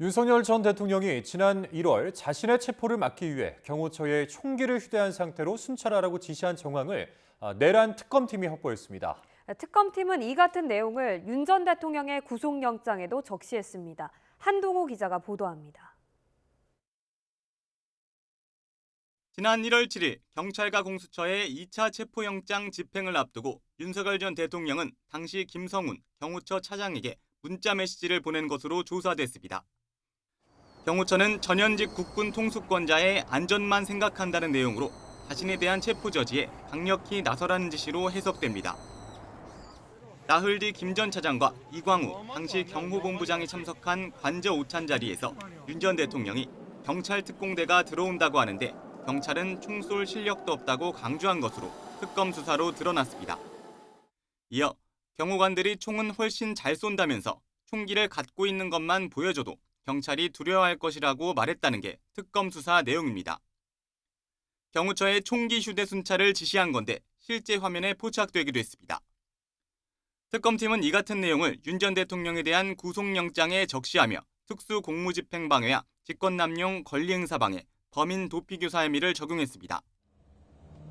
윤석열 전 대통령이 지난 1월 자신의 체포를 막기 위해 경호처에 총기를 휴대한 상태로 순찰하라고 지시한 정황을 내란 특검팀이 확보했습니다. 특검팀은 이 같은 내용을 윤 전 대통령의 구속영장에도 적시했습니다. 한동호 기자가 보도합니다. 지난 1월 7일 경찰과 공수처의 2차 체포영장 집행을 앞두고 윤석열 전 대통령은 당시 김성훈 경호처 차장에게 문자 메시지를 보낸 것으로 조사됐습니다. 경호처는 전현직 국군 통수권자의 안전만 생각한다는 내용으로 자신에 대한 체포 저지에 강력히 나서라는 지시로 해석됩니다. 나흘 뒤 김 전 차장과 이광우 당시 경호본부장이 참석한 관저 오찬 자리에서 윤 전 대통령이 경찰 특공대가 들어온다고 하는데 경찰은 총 쏠 실력도 없다고 강조한 것으로 특검 수사로 드러났습니다. 이어 경호관들이 총은 훨씬 잘 쏜다면서 총기를 갖고 있는 것만 보여줘도 경찰이 두려워할 것이라고 말했다는 게 특검 수사 내용입니다. 경호처의 총기 휴대 순찰을 지시한 건데 실제 화면에 포착되기도 했습니다. 특검팀은 이 같은 내용을 윤 전 대통령에 대한 구속영장에 적시하며 특수공무집행방해와 직권남용 권리행사방해, 범인 도피교사 혐의를 적용했습니다.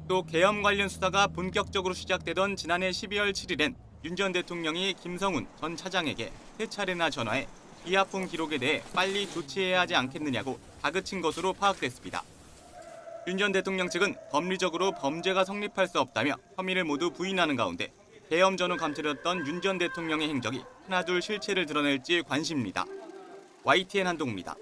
또 계엄 관련 수사가 본격적으로 시작되던 지난해 12월 7일엔 윤 전 대통령이 김성훈 전 차장에게 3차례나 전화해 비하품 기록에 대해 빨리 조치해야 하지 않겠느냐고 다그친 것으로 파악됐습니다. 윤 전 대통령 측은 법리적으로 범죄가 성립할 수 없다며 혐의를 모두 부인하는 가운데 계엄 전후 감춰졌던 윤 전 대통령의 행적이 하나둘 실체를 드러낼지 관심입니다. YTN 한동우입니다.